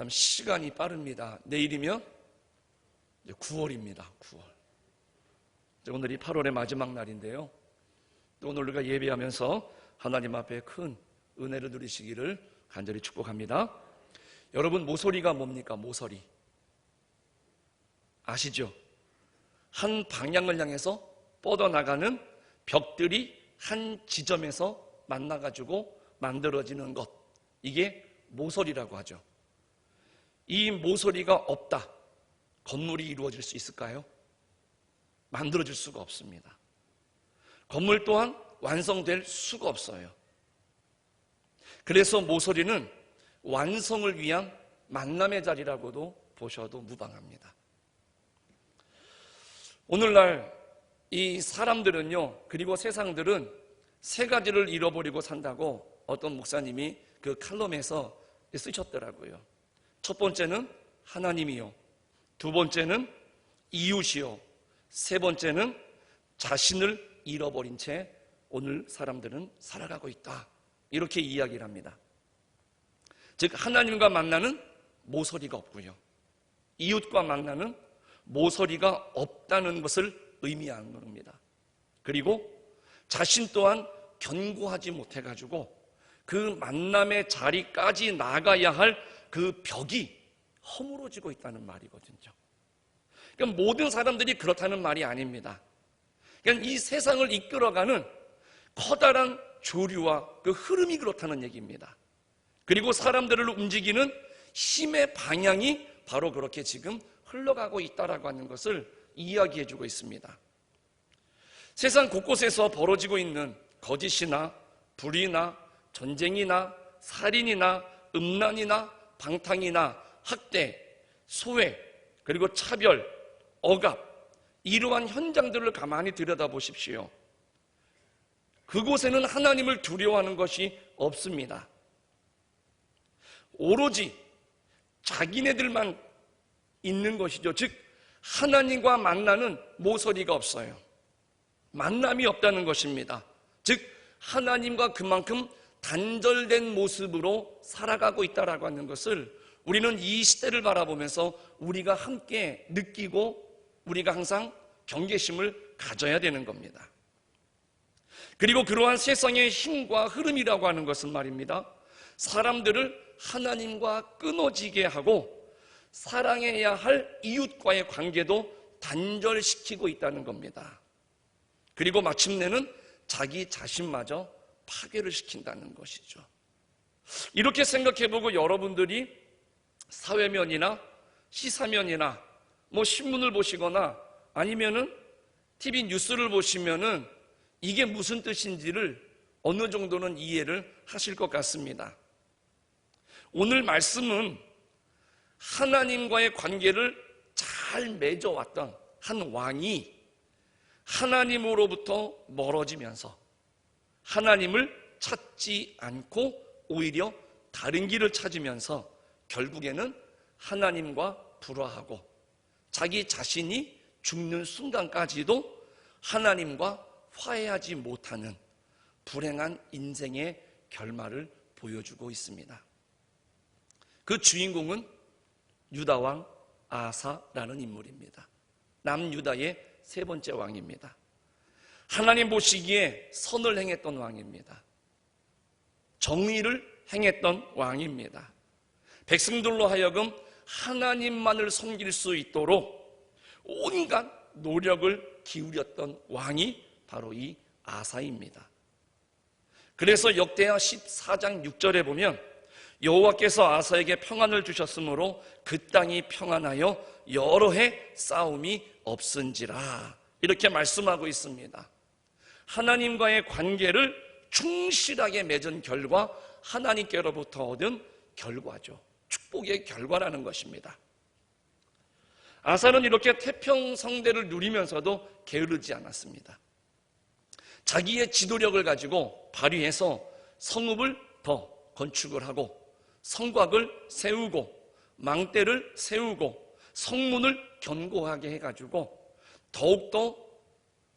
참 시간이 빠릅니다. 내일이면 이제 9월입니다. 9월. 오늘이 8월의 마지막 날인데요. 또 오늘 우리가 예배하면서 하나님 앞에 큰 은혜를 누리시기를 간절히 축복합니다. 여러분, 모서리가 뭡니까? 모서리 아시죠? 한 방향을 향해서 뻗어나가는 벽들이 한 지점에서 만나가지고 만들어지는 것, 이게 모서리라고 하죠. 이 모서리가 없다, 건물이 이루어질 수 있을까요? 만들어질 수가 없습니다. 건물 또한 완성될 수가 없어요. 그래서 모서리는 완성을 위한 만남의 자리라고도 보셔도 무방합니다. 오늘날 이 사람들은요, 그리고 세상들은 세 가지를 잃어버리고 산다고 어떤 목사님이 그 칼럼에서 쓰셨더라고요. 첫 번째는 하나님이요, 두 번째는 이웃이요, 세 번째는 자신을 잃어버린 채 오늘 사람들은 살아가고 있다, 이렇게 이야기를 합니다. 즉, 하나님과 만나는 모서리가 없고요, 이웃과 만나는 모서리가 없다는 것을 의미하는 겁니다. 그리고 자신 또한 견고하지 못해가지고 그 만남의 자리까지 나가야 할 그 벽이 허물어지고 있다는 말이거든요. 그러니까 모든 사람들이 그렇다는 말이 아닙니다. 그러니까 이 세상을 이끌어가는 커다란 조류와 그 흐름이 그렇다는 얘기입니다. 그리고 사람들을 움직이는 힘의 방향이 바로 그렇게 지금 흘러가고 있다라고 하는 것을 이야기해주고 있습니다. 세상 곳곳에서 벌어지고 있는 거짓이나 불의나 전쟁이나 살인이나 음란이나 방탕이나 학대, 소외, 그리고 차별, 억압, 이러한 현장들을 가만히 들여다보십시오. 그곳에는 하나님을 두려워하는 것이 없습니다. 오로지 자기네들만 있는 것이죠. 즉, 하나님과 만나는 모서리가 없어요. 만남이 없다는 것입니다. 즉, 하나님과 그만큼 단절된 모습으로 살아가고 있다라고 하는 것을 우리는 이 시대를 바라보면서 우리가 함께 느끼고 우리가 항상 경계심을 가져야 되는 겁니다. 그리고 그러한 세상의 힘과 흐름이라고 하는 것은 말입니다, 사람들을 하나님과 끊어지게 하고 사랑해야 할 이웃과의 관계도 단절시키고 있다는 겁니다. 그리고 마침내는 자기 자신마저 파괴를 시킨다는 것이죠. 이렇게 생각해보고 여러분들이 사회면이나 시사면이나 신문을 보시거나 아니면은 TV 뉴스를 보시면은 이게 무슨 뜻인지를 어느 정도는 이해를 하실 것 같습니다. 오늘 말씀은 하나님과의 관계를 잘 맺어왔던 한 왕이 하나님으로부터 멀어지면서 하나님을 찾지 않고 오히려 다른 길을 찾으면서 결국에는 하나님과 불화하고 자기 자신이 죽는 순간까지도 하나님과 화해하지 못하는 불행한 인생의 결말을 보여주고 있습니다. 그 주인공은 유다왕 아사라는 인물입니다. 남유다의 세 번째 왕입니다. 하나님 보시기에 선을 행했던 왕입니다. 정의를 행했던 왕입니다. 백성들로 하여금 하나님만을 섬길 수 있도록 온갖 노력을 기울였던 왕이 바로 이 아사입니다. 그래서 역대하 14장 6절에 보면 여호와께서 아사에게 평안을 주셨으므로 그 땅이 평안하여 여러 해 싸움이 없은지라, 이렇게 말씀하고 있습니다. 하나님과의 관계를 충실하게 맺은 결과 하나님께로부터 얻은 결과죠. 축복의 결과라는 것입니다. 아사는 이렇게 태평성대를 누리면서도 게으르지 않았습니다. 자기의 지도력을 가지고 발휘해서 성읍을 더 건축을 하고 성곽을 세우고 망대를 세우고 성문을 견고하게 해가지고 더욱더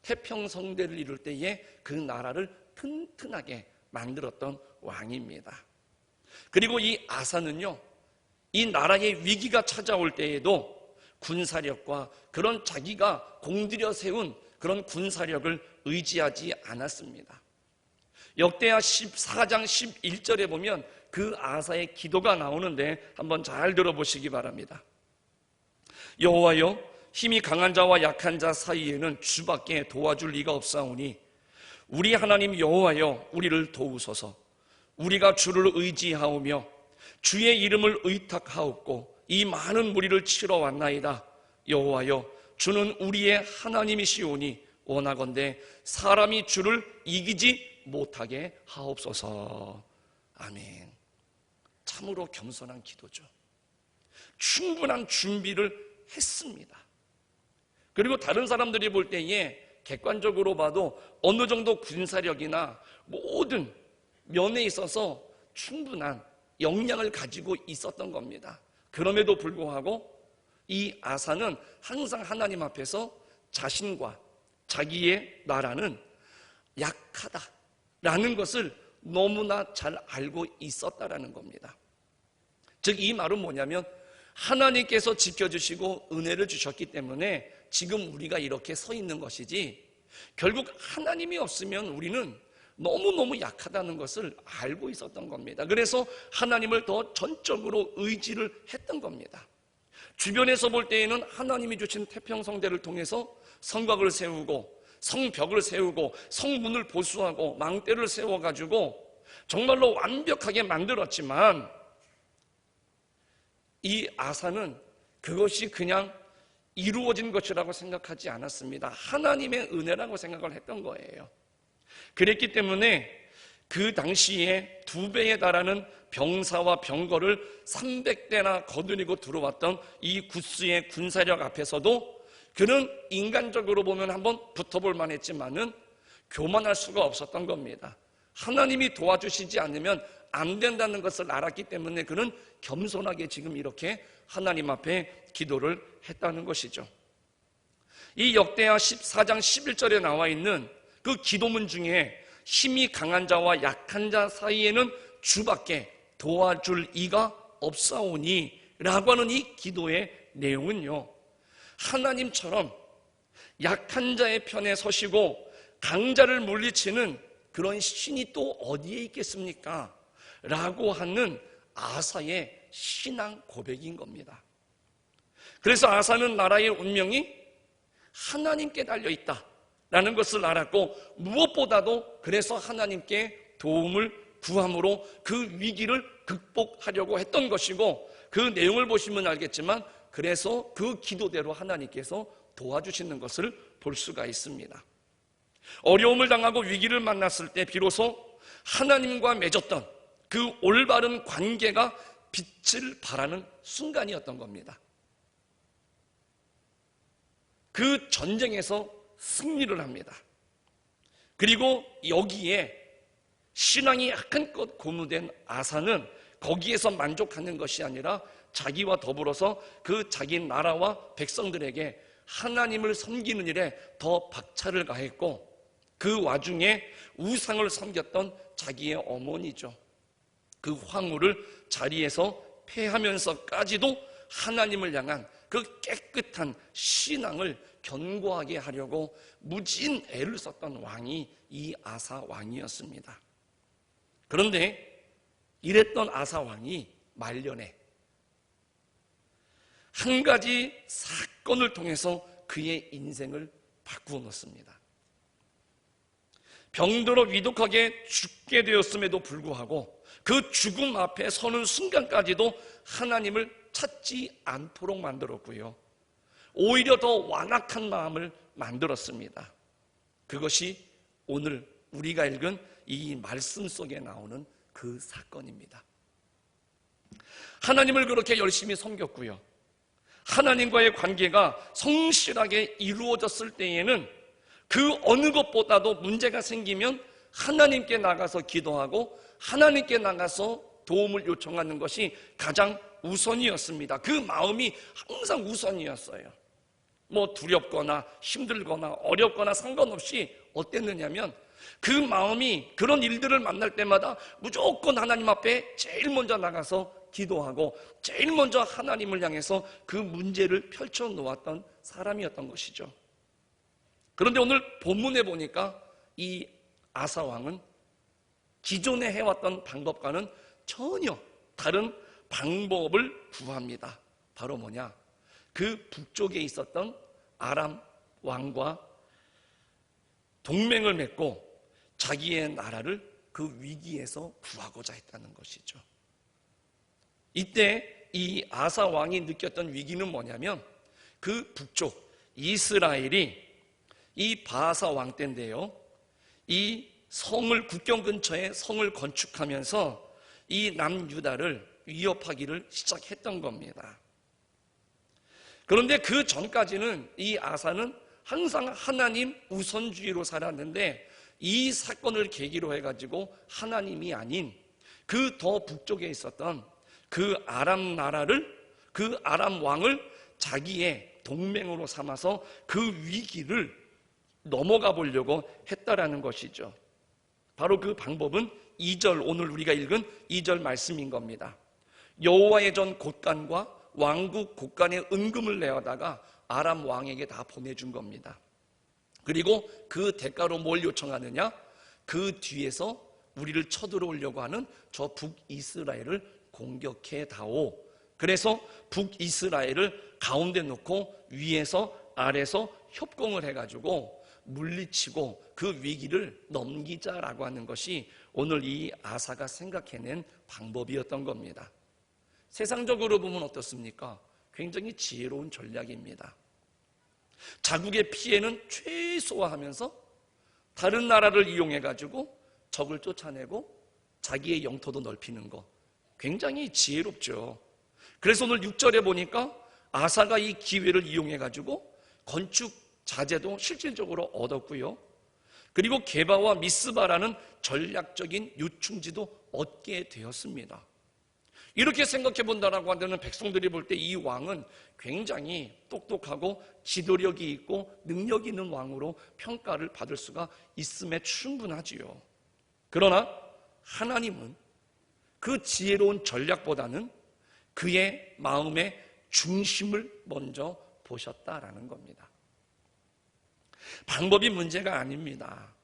태평성대를 이룰 때에 그 나라를 튼튼하게 만들었던 왕입니다. 그리고 이 아사는요, 이 나라의 위기가 찾아올 때에도 군사력과 그런 자기가 공들여 세운 그런 군사력을 의지하지 않았습니다. 역대하 14장 11절에 보면 그 아사의 기도가 나오는데 한번 잘 들어보시기 바랍니다. 여호와여, 힘이 강한 자와 약한 자 사이에는 주밖에 도와줄 리가 없사오니 우리 하나님 여호와여, 우리를 도우소서. 우리가 주를 의지하오며 주의 이름을 의탁하옵고 이 많은 무리를 치러 왔나이다. 여호와여, 주는 우리의 하나님이시오니 원하건대 사람이 주를 이기지 못하게 하옵소서. 아멘. 참으로 겸손한 기도죠. 충분한 준비를 했습니다. 그리고 다른 사람들이 볼 때에 객관적으로 봐도 어느 정도 군사력이나 모든 면에 있어서 충분한 역량을 가지고 있었던 겁니다. 그럼에도 불구하고 이 아사는 항상 하나님 앞에서 자신과 자기의 나라는 약하다라는 것을 너무나 잘 알고 있었다라는 겁니다. 즉 이 말은 뭐냐면 하나님께서 지켜주시고 은혜를 주셨기 때문에 지금 우리가 이렇게 서 있는 것이지, 결국 하나님이 없으면 우리는 너무너무 약하다는 것을 알고 있었던 겁니다. 그래서 하나님을 더 전적으로 의지를 했던 겁니다. 주변에서 볼 때에는 하나님이 주신 태평성대를 통해서 성곽을 세우고 성벽을 세우고 성문을 보수하고 망대를 세워가지고 정말로 완벽하게 만들었지만 이 아사는 그것이 그냥 이루어진 것이라고 생각하지 않았습니다. 하나님의 은혜라고 생각을 했던 거예요. 그랬기 때문에 그 당시에 2배에 달하는 병사와 병거를 300대나 거느리고 들어왔던 이 구스의 군사력 앞에서도 그는 인간적으로 보면 한번 붙어볼 만했지만은 교만할 수가 없었던 겁니다. 하나님이 도와주시지 않으면 안 된다는 것을 알았기 때문에 그는 겸손하게 지금 이렇게 하나님 앞에 기도를 했다는 것이죠. 이 역대하 14장 11절에 나와 있는 그 기도문 중에 힘이 강한 자와 약한 자 사이에는 주밖에 도와줄 이가 없사오니 라고 하는 이 기도의 내용은요, 하나님처럼 약한 자의 편에 서시고 강자를 물리치는 그런 신이 또 어디에 있겠습니까? 라고 하는 아사의 신앙 고백인 겁니다. 그래서 아사는 나라의 운명이 하나님께 달려있다 라는 것을 알았고, 무엇보다도 그래서 하나님께 도움을 구함으로 그 위기를 극복하려고 했던 것이고, 그 내용을 보시면 알겠지만 그래서 그 기도대로 하나님께서 도와주시는 것을 볼 수가 있습니다. 어려움을 당하고 위기를 만났을 때 비로소 하나님과 맺었던 그 올바른 관계가 빛을 발하는 순간이었던 겁니다. 그 전쟁에서 승리를 합니다. 그리고 여기에 신앙이 한껏 고무된 아사는 거기에서 만족하는 것이 아니라 자기와 더불어서 그 자기 나라와 백성들에게 하나님을 섬기는 일에 더 박차를 가했고, 그 와중에 우상을 섬겼던 자기의 어머니죠, 그 황후를 자리에서 폐하면서까지도 하나님을 향한 그 깨끗한 신앙을 견고하게 하려고 무진 애를 썼던 왕이 이 아사 왕이었습니다. 그런데 이랬던 아사 왕이 말년에 한 가지 사건을 통해서 그의 인생을 바꾸어 놓습니다. 병들어 위독하게 죽게 되었음에도 불구하고 그 죽음 앞에 서는 순간까지도 하나님을 찾지 않도록 만들었고요, 오히려 더 완악한 마음을 만들었습니다. 그것이 오늘 우리가 읽은 이 말씀 속에 나오는 그 사건입니다. 하나님을 그렇게 열심히 섬겼고요, 하나님과의 관계가 성실하게 이루어졌을 때에는 그 어느 것보다도 문제가 생기면 하나님께 나가서 기도하고 하나님께 나가서 도움을 요청하는 것이 가장 우선이었습니다. 그 마음이 항상 우선이었어요. 뭐 두렵거나 힘들거나 어렵거나 상관없이 어땠느냐면 그 마음이 그런 일들을 만날 때마다 무조건 하나님 앞에 제일 먼저 나가서 기도하고 제일 먼저 하나님을 향해서 그 문제를 펼쳐 놓았던 사람이었던 것이죠. 그런데 오늘 본문에 보니까 이 아사 왕은 기존에 해왔던 방법과는 전혀 다른 방법을 구합니다. 바로 뭐냐? 그 북쪽에 있었던 아람 왕과 동맹을 맺고 자기의 나라를 그 위기에서 구하고자 했다는 것이죠. 이때 이 아사 왕이 느꼈던 위기는 뭐냐면 그 북쪽 이스라엘이 이 바아사 왕 때인데요, 이 성을 국경 근처에 성을 건축하면서 이 남유다를 위협하기를 시작했던 겁니다. 그런데 그 전까지는 이 아사는 항상 하나님 우선주의로 살았는데 이 사건을 계기로 해가지고 하나님이 아닌 그 더 북쪽에 있었던 그 아람 나라를, 그 아람 왕을 자기의 동맹으로 삼아서 그 위기를 넘어가 보려고 했다라는 것이죠. 바로 그 방법은 2절, 오늘 우리가 읽은 2절 말씀인 겁니다. 여호와의 전 곳간과 왕국 곳간의 은금을 내어다가 아람 왕에게 다 보내준 겁니다. 그리고 그 대가로 뭘 요청하느냐? 그 뒤에서 우리를 쳐들어오려고 하는 저 북이스라엘을 공격해 다오. 그래서 북이스라엘을 가운데 놓고 위에서 아래서 협공을 해가지고 물리치고 그 위기를 넘기자라고 하는 것이 오늘 이 아사가 생각해낸 방법이었던 겁니다. 세상적으로 보면 어떻습니까? 굉장히 지혜로운 전략입니다. 자국의 피해는 최소화하면서 다른 나라를 이용해가지고 적을 쫓아내고 자기의 영토도 넓히는 거, 굉장히 지혜롭죠. 그래서 오늘 6절에 보니까 아사가 이 기회를 이용해가지고 건축 자재도 실질적으로 얻었고요, 그리고 게바와 미스바라는 전략적인 유충지도 얻게 되었습니다. 이렇게 생각해 본다라고 한다면 백성들이 볼 때 이 왕은 굉장히 똑똑하고 지도력이 있고 능력 있는 왕으로 평가를 받을 수가 있음에 충분하지요. 그러나 하나님은 그 지혜로운 전략보다는 그의 마음의 중심을 먼저 보셨다라는 겁니다. 방법이 문제가 아닙니다.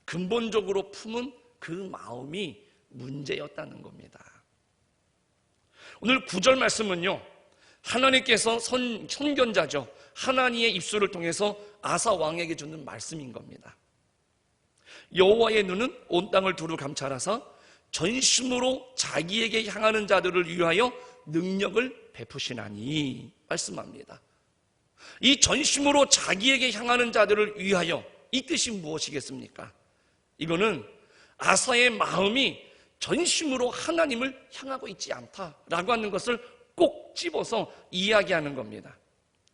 근본적으로 품은 그 마음이 문제였다는 겁니다. 오늘 9절 말씀은요, 하나님께서 선견자죠, 하나님의 입술을 통해서 아사 왕에게 주는 말씀인 겁니다. 여호와의 눈은 온 땅을 두루 감찰하사 전심으로 자기에게 향하는 자들을 위하여 능력을 베푸시나니 말씀합니다. 이 전심으로 자기에게 향하는 자들을 위하여, 이 뜻이 무엇이겠습니까? 이거는 아사의 마음이 전심으로 하나님을 향하고 있지 않다라고 하는 것을 꼭 집어서 이야기하는 겁니다.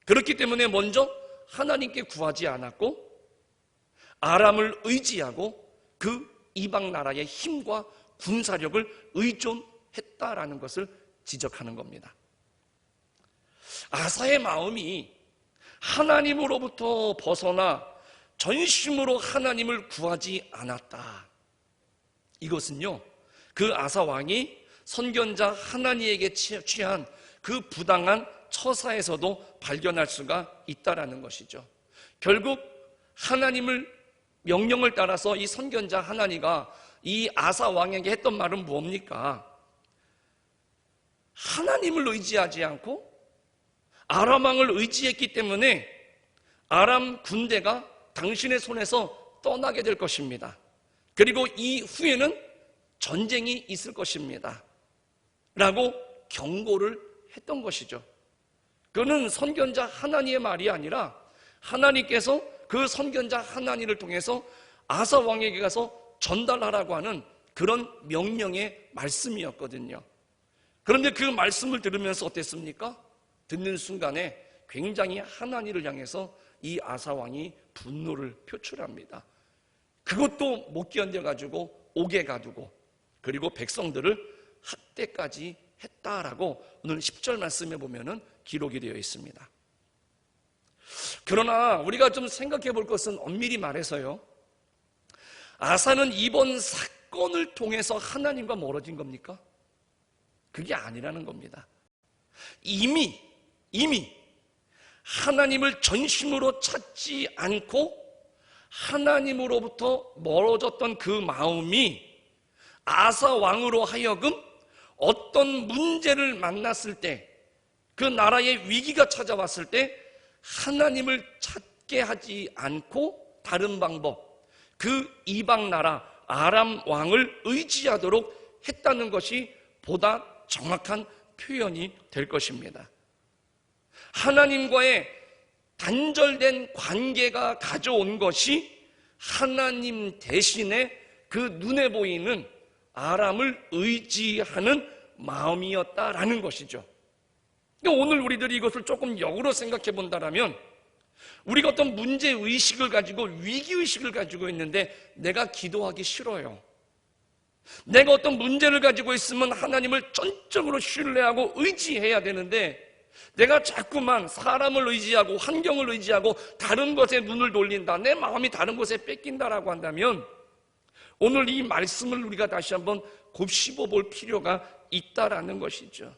그렇기 때문에 먼저 하나님께 구하지 않았고 아람을 의지하고 그 이방 나라의 힘과 군사력을 의존했다라는 것을 지적하는 겁니다. 아사의 마음이 하나님으로부터 벗어나 전심으로 하나님을 구하지 않았다. 이것은요, 그 아사 왕이 선견자 하나니에게 취한 그 부당한 처사에서도 발견할 수가 있다라는 것이죠. 결국 하나님을 명령을 따라서 이 선견자 하나니가 이 아사 왕에게 했던 말은 뭡니까? 하나님을 의지하지 않고 아람 왕을 의지했기 때문에 아람 군대가 당신의 손에서 떠나게 될 것입니다. 그리고 이후에는 전쟁이 있을 것입니다 라고 경고를 했던 것이죠. 그는 선견자 하나니의 말이 아니라 하나님께서 그 선견자 하나니를 통해서 아사 왕에게 가서 전달하라고 하는 그런 명령의 말씀이었거든요. 그런데 그 말씀을 들으면서 어땠습니까? 듣는 순간에 굉장히 하나니를 향해서 이 아사 왕이 분노를 표출합니다. 그것도 못 견뎌가지고 옥에 가두고 그리고 백성들을 학대까지 했다라고 오늘 10절 말씀에 보면은 기록이 되어 있습니다. 그러나 우리가 좀 생각해 볼 것은 엄밀히 말해서요, 아사는 이번 사건을 통해서 하나님과 멀어진 겁니까? 그게 아니라는 겁니다. 이미 하나님을 전심으로 찾지 않고 하나님으로부터 멀어졌던 그 마음이 아사 왕으로 하여금 어떤 문제를 만났을 때, 그 나라의 위기가 찾아왔을 때 하나님을 찾게 하지 않고 다른 방법, 그 이방 나라 아람 왕을 의지하도록 했다는 것이 보다 정확한 표현이 될 것입니다. 하나님과의 단절된 관계가 가져온 것이 하나님 대신에 그 눈에 보이는 아람을 의지하는 마음이었다라는 것이죠. 오늘 우리들이 이것을 조금 역으로 생각해 본다면, 우리가 어떤 문제의식을 가지고 위기의식을 가지고 있는데 내가 기도하기 싫어요. 내가 어떤 문제를 가지고 있으면 하나님을 전적으로 신뢰하고 의지해야 되는데 내가 자꾸만 사람을 의지하고 환경을 의지하고 다른 것에 눈을 돌린다, 내 마음이 다른 것에 뺏긴다라고 한다면 오늘 이 말씀을 우리가 다시 한번 곱씹어 볼 필요가 있다라는 것이죠.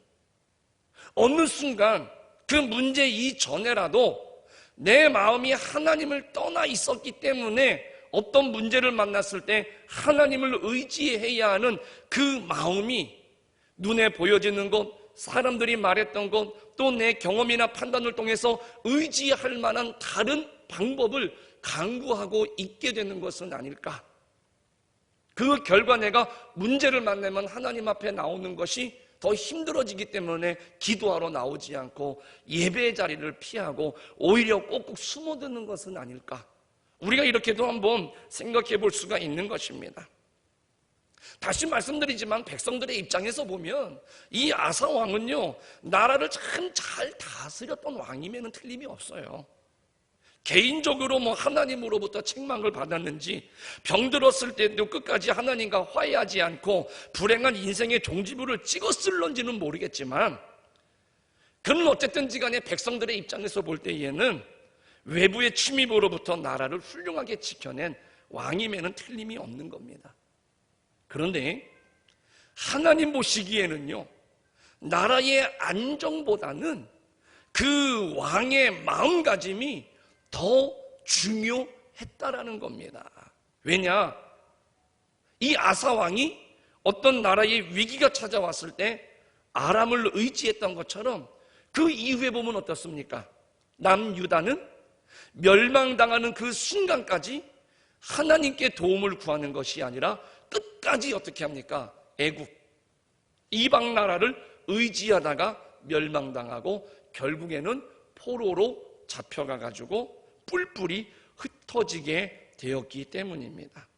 어느 순간 그 문제 이전에라도 내 마음이 하나님을 떠나 있었기 때문에 어떤 문제를 만났을 때 하나님을 의지해야 하는 그 마음이 눈에 보여지는 것, 사람들이 말했던 것, 또 내 경험이나 판단을 통해서 의지할 만한 다른 방법을 강구하고 있게 되는 것은 아닐까. 그 결과 내가 문제를 만나면 하나님 앞에 나오는 것이 더 힘들어지기 때문에 기도하러 나오지 않고 예배의 자리를 피하고 오히려 꼭꼭 숨어드는 것은 아닐까. 우리가 이렇게도 한번 생각해 볼 수가 있는 것입니다. 다시 말씀드리지만 백성들의 입장에서 보면 이 아사 왕은요, 나라를 참 잘 다스렸던 왕임에는 틀림이 없어요. 개인적으로 하나님으로부터 책망을 받았는지, 병들었을 때도 끝까지 하나님과 화해하지 않고 불행한 인생의 종지부를 찍었을런지는 모르겠지만, 그는 어쨌든지 간에 백성들의 입장에서 볼 때에는 외부의 침입으로부터 나라를 훌륭하게 지켜낸 왕임에는 틀림이 없는 겁니다. 그런데 하나님 보시기에는요, 나라의 안정보다는 그 왕의 마음가짐이 더 중요했다라는 겁니다. 왜냐? 이 아사 왕이 어떤 나라의 위기가 찾아왔을 때 아람을 의지했던 것처럼 그 이후에 보면 어떻습니까? 남유다는 멸망당하는 그 순간까지 하나님께 도움을 구하는 것이 아니라 끝까지 어떻게 합니까? 애국, 이방 나라를 의지하다가 멸망당하고 결국에는 포로로 잡혀가 가지고 뿔뿔이 흩어지게 되었기 때문입니다.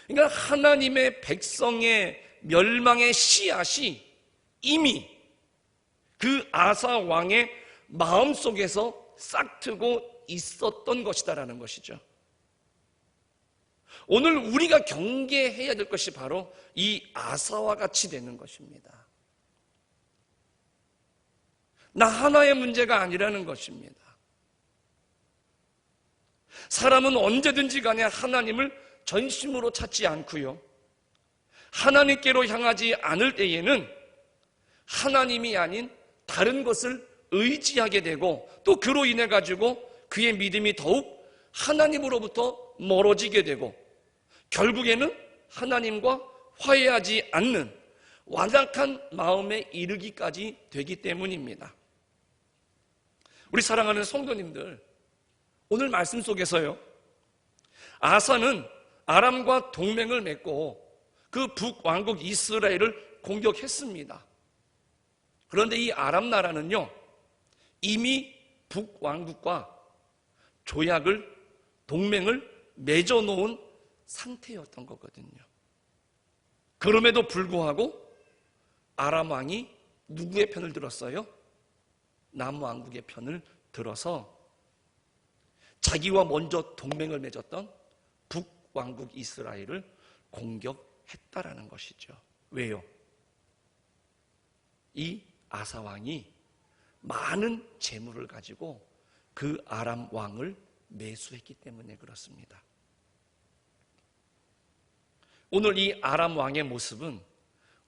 그러니까 하나님의 백성의 멸망의 씨앗이 이미 그 아사 왕의 마음속에서 싹트고 있었던 것이다라는 것이죠. 오늘 우리가 경계해야 될 것이 바로 이 아사와 같이 되는 것입니다. 나 하나의 문제가 아니라는 것입니다. 사람은 언제든지 간에 하나님을 전심으로 찾지 않고요, 하나님께로 향하지 않을 때에는 하나님이 아닌 다른 것을 의지하게 되고, 또 그로 인해 가지고 그의 믿음이 더욱 하나님으로부터 멀어지게 되고, 결국에는 하나님과 화해하지 않는 완악한 마음에 이르기까지 되기 때문입니다. 우리 사랑하는 성도님들, 오늘 말씀 속에서요, 아사는 아람과 동맹을 맺고 그 북왕국 이스라엘을 공격했습니다. 그런데 이 아람 나라는요, 이미 북왕국과 조약을, 동맹을 맺어놓은 상태였던 거거든요. 그럼에도 불구하고 아람 왕이 누구의 편을 들었어요? 남왕국의 편을 들어서 자기와 먼저 동맹을 맺었던 북왕국 이스라엘을 공격했다라는 것이죠. 왜요? 이 아사 왕이 많은 재물을 가지고 그 아람 왕을 매수했기 때문에 그렇습니다. 오늘 이 아람 왕의 모습은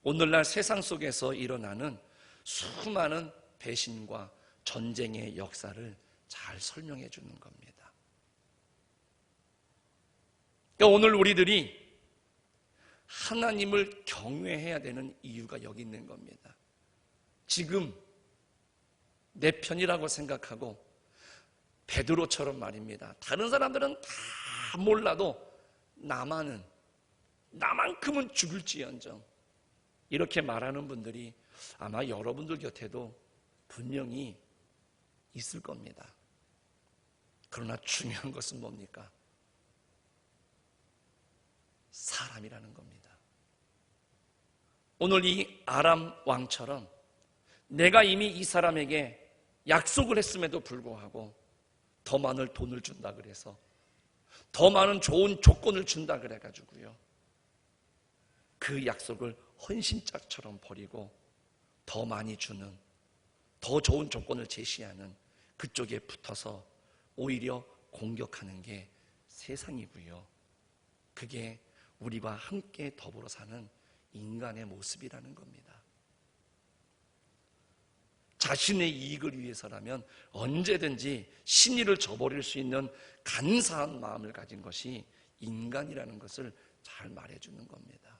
오늘날 세상 속에서 일어나는 수많은 배신과 전쟁의 역사를 잘 설명해 주는 겁니다. 그러니까 오늘 우리들이 하나님을 경외해야 되는 이유가 여기 있는 겁니다. 지금 내 편이라고 생각하고 베드로처럼 말입니다. 다른 사람들은 다 몰라도 나만큼은 죽을지언정 이렇게 말하는 분들이 아마 여러분들 곁에도 분명히 있을 겁니다. 그러나 중요한 것은 뭡니까? 사람이라는 겁니다. 오늘 이 아람 왕처럼 내가 이미 이 사람에게 약속을 했음에도 불구하고 더 많은 돈을 준다 그래서 더 많은 좋은 조건을 준다 그래가지고요, 그 약속을 헌신짝처럼 버리고 더 많이 주는, 더 좋은 조건을 제시하는 그쪽에 붙어서 오히려 공격하는 게 세상이고요, 그게 우리와 함께 더불어 사는 인간의 모습이라는 겁니다. 자신의 이익을 위해서라면 언제든지 신의를 저버릴 수 있는 간사한 마음을 가진 것이 인간이라는 것을 잘 말해주는 겁니다.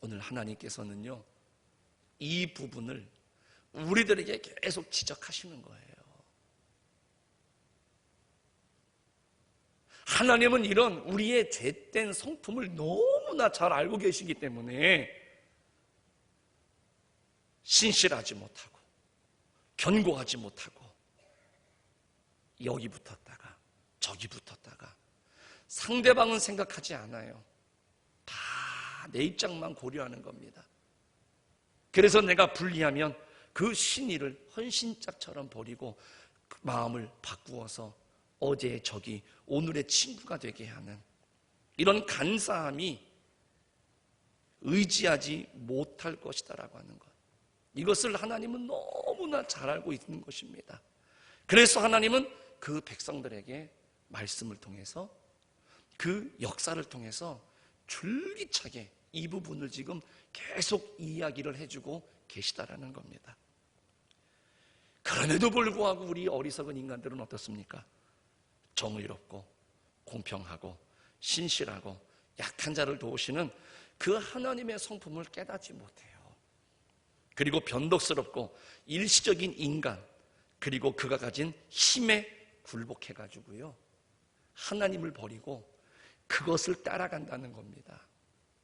오늘 하나님께서는요, 이 부분을 우리들에게 계속 지적하시는 거예요. 하나님은 이런 우리의 죄된 성품을 너무나 잘 알고 계시기 때문에 신실하지 못하고 견고하지 못하고 여기 붙었다가 저기 붙었다가 상대방은 생각하지 않아요. 다 내 입장만 고려하는 겁니다. 그래서 내가 불리하면 그 신의를 헌신짝처럼 버리고 그 마음을 바꾸어서 어제의 적이 오늘의 친구가 되게 하는 이런 간사함이 의지하지 못할 것이다라고 하는 것, 이것을 하나님은 너무나 잘 알고 있는 것입니다. 그래서 하나님은 그 백성들에게 말씀을 통해서, 그 역사를 통해서 줄기차게 이 부분을 지금 계속 이야기를 해주고 계시다라는 겁니다. 그럼에도 불구하고 우리 어리석은 인간들은 어떻습니까? 정의롭고 공평하고 신실하고 약한 자를 도우시는 그 하나님의 성품을 깨닫지 못해요. 그리고 변덕스럽고 일시적인 인간, 그리고 그가 가진 힘에 굴복해가지고요, 하나님을 버리고 그것을 따라간다는 겁니다.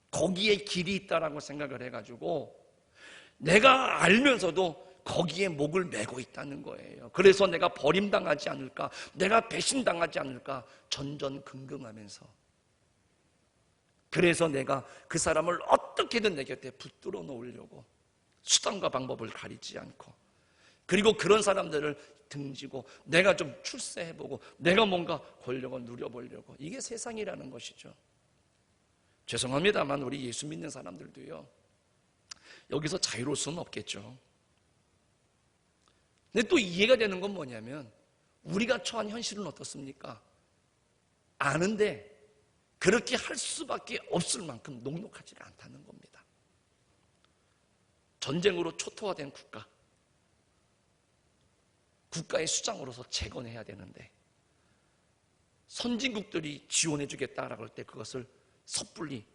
거기에 길이 있다라고 생각을 해가지고 내가 알면서도 거기에 목을 메고 있다는 거예요. 그래서 내가 버림당하지 않을까, 내가 배신당하지 않을까 전전긍긍하면서, 그래서 내가 그 사람을 어떻게든 내 곁에 붙들어 놓으려고 수단과 방법을 가리지 않고, 그리고 그런 사람들을 등지고 내가 좀 출세해보고 내가 뭔가 권력을 누려보려고, 이게 세상이라는 것이죠. 죄송합니다만 우리 예수 믿는 사람들도요, 여기서 자유로울 수는 없겠죠. 근데 또 이해가 되는 건 뭐냐면, 우리가 처한 현실은 어떻습니까? 아는데 그렇게 할 수밖에 없을 만큼 녹록하지가 않다는 겁니다. 전쟁으로 초토화된 국가의 수장으로서 재건해야 되는데 선진국들이 지원해 주겠다라고 할 때 그것을 섣불리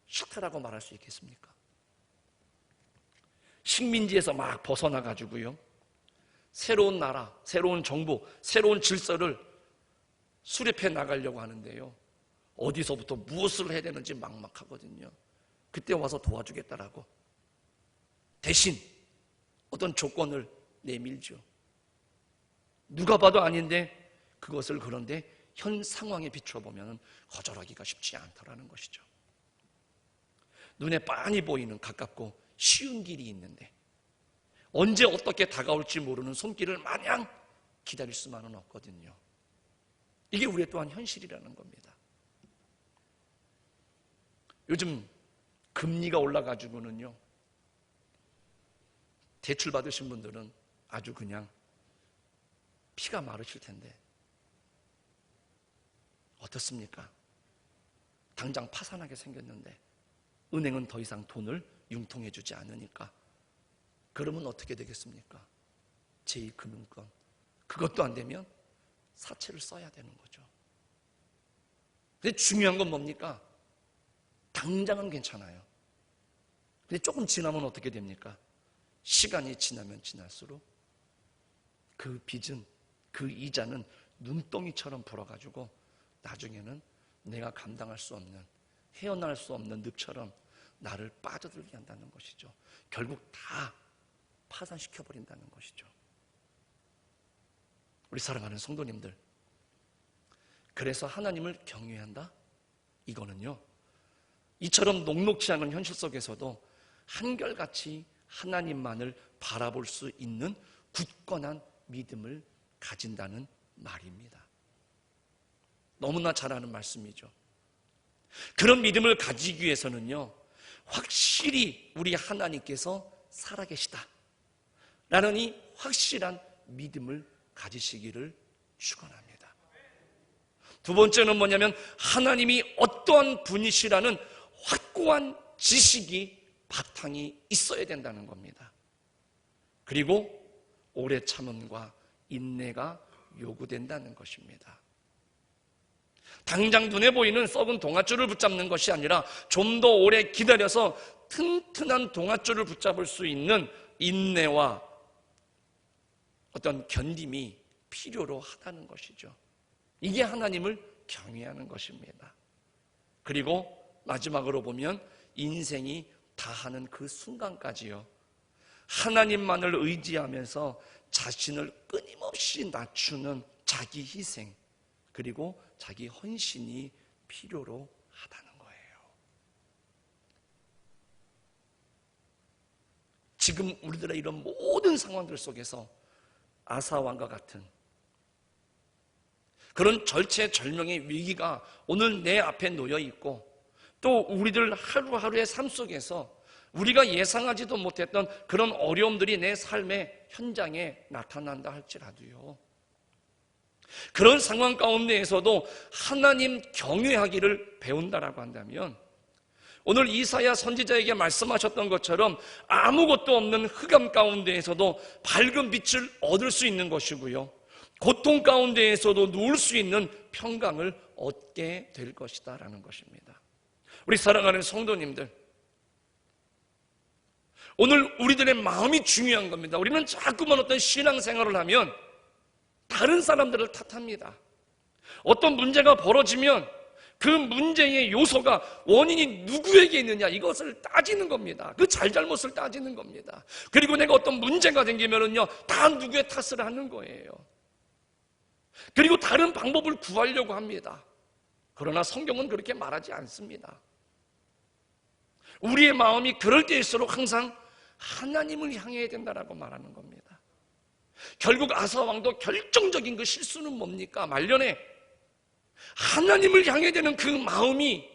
싫다라고 말할 수 있겠습니까? 식민지에서 막 벗어나가지고요, 새로운 나라, 새로운 정부, 새로운 질서를 수립해 나가려고 하는데요, 어디서부터 무엇을 해야 되는지 막막하거든요. 그때 와서 도와주겠다라고 대신 어떤 조건을 내밀죠. 누가 봐도 아닌데 그것을, 그런데 현 상황에 비춰보면 거절하기가 쉽지 않다라는 것이죠. 눈에 빤히 보이는 가깝고 쉬운 길이 있는데 언제 어떻게 다가올지 모르는 손길을 마냥 기다릴 수만은 없거든요. 이게 우리의 또한 현실이라는 겁니다. 요즘 금리가 올라가지고는요, 대출 받으신 분들은 아주 그냥 피가 마르실 텐데 어떻습니까? 당장 파산하게 생겼는데 은행은 더 이상 돈을 융통해 주지 않으니까. 그러면 어떻게 되겠습니까? 제2금융권. 그것도 안 되면 사채를 써야 되는 거죠. 근데 중요한 건 뭡니까? 당장은 괜찮아요. 근데 조금 지나면 어떻게 됩니까? 시간이 지나면 지날수록 그 빚은, 그 이자는 눈덩이처럼 불어가지고 나중에는 내가 감당할 수 없는, 헤어날 수 없는 늪처럼 나를 빠져들게 한다는 것이죠. 결국 다 파산시켜버린다는 것이죠. 우리 사랑하는 성도님들, 그래서 하나님을 경외한다? 이거는요, 이처럼 녹록지 않은 현실 속에서도 한결같이 하나님만을 바라볼 수 있는 굳건한 믿음을 가진다는 말입니다. 너무나 잘 아는 말씀이죠. 그런 믿음을 가지기 위해서는요, 확실히 우리 하나님께서 살아계시다 라는 이 확실한 믿음을 가지시기를 축원합니다. 두 번째는 뭐냐면 하나님이 어떠한 분이시라는 확고한 지식이 바탕이 있어야 된다는 겁니다. 그리고 오래 참음과 인내가 요구된다는 것입니다. 당장 눈에 보이는 썩은 동아줄을 붙잡는 것이 아니라 좀 더 오래 기다려서 튼튼한 동아줄을 붙잡을 수 있는 인내와 어떤 견딤이 필요로 하다는 것이죠. 이게 하나님을 경외하는 것입니다. 그리고 마지막으로 보면 인생이 다하는 그 순간까지요, 하나님만을 의지하면서 자신을 끊임없이 낮추는 자기 희생, 그리고 자기 헌신이 필요로 하다는 거예요. 지금 우리들의 이런 모든 상황들 속에서 아사왕과 같은 그런 절체절명의 위기가 오늘 내 앞에 놓여 있고, 또 우리들 하루하루의 삶 속에서 우리가 예상하지도 못했던 그런 어려움들이 내 삶의 현장에 나타난다 할지라도요, 그런 상황 가운데에서도 하나님 경외하기를 배운다라고 한다면, 오늘 이사야 선지자에게 말씀하셨던 것처럼 아무것도 없는 흑암 가운데에서도 밝은 빛을 얻을 수 있는 것이고요, 고통 가운데에서도 누울 수 있는 평강을 얻게 될 것이다 라는 것입니다. 우리 사랑하는 성도님들, 오늘 우리들의 마음이 중요한 겁니다. 우리는 자꾸만 어떤 신앙생활을 하면 다른 사람들을 탓합니다. 어떤 문제가 벌어지면 그 문제의 요소가, 원인이 누구에게 있느냐, 이것을 따지는 겁니다. 그 잘잘못을 따지는 겁니다. 그리고 내가 어떤 문제가 생기면은요, 다 누구의 탓을 하는 거예요. 그리고 다른 방법을 구하려고 합니다. 그러나 성경은 그렇게 말하지 않습니다. 우리의 마음이 그럴 때일수록 항상 하나님을 향해야 된다라고 말하는 겁니다. 결국 아사왕도 결정적인 그 실수는 뭡니까? 말년에 하나님을 향해야 되는 그 마음이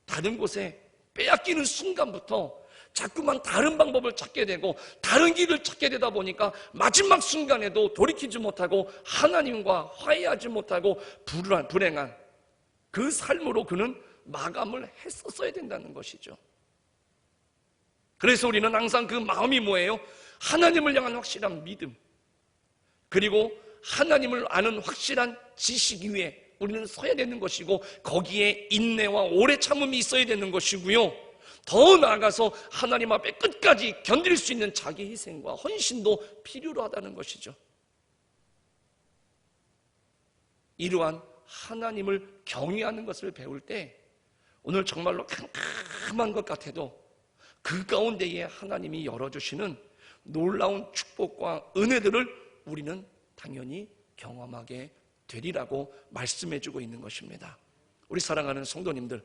다른 곳에 빼앗기는 순간부터 자꾸만 다른 방법을 찾게 되고 다른 길을 찾게 되다 보니까 마지막 순간에도 돌이키지 못하고 하나님과 화해하지 못하고 불행한 그 삶으로 그는 마감을 했었어야 된다는 것이죠. 그래서 우리는 항상 그 마음이 뭐예요? 하나님을 향한 확실한 믿음, 그리고 하나님을 아는 확실한 지식 위에 우리는 서야 되는 것이고, 거기에 인내와 오래 참음이 있어야 되는 것이고요, 더 나아가서 하나님 앞에 끝까지 견딜 수 있는 자기 희생과 헌신도 필요로 하다는 것이죠. 이러한 하나님을 경외하는 것을 배울 때 오늘 정말로 캄캄한 것 같아도 그 가운데에 하나님이 열어주시는 놀라운 축복과 은혜들을 우리는 당연히 경험하게 되리라고 말씀해주고 있는 것입니다. 우리 사랑하는 성도님들,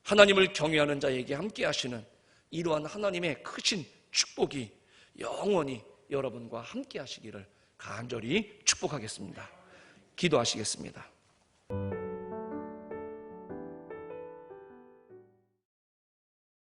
하나님을 경외하는 자에게 함께 하시는 이러한 하나님의 크신 축복이 영원히 여러분과 함께 하시기를 간절히 축복하겠습니다. 기도하시겠습니다.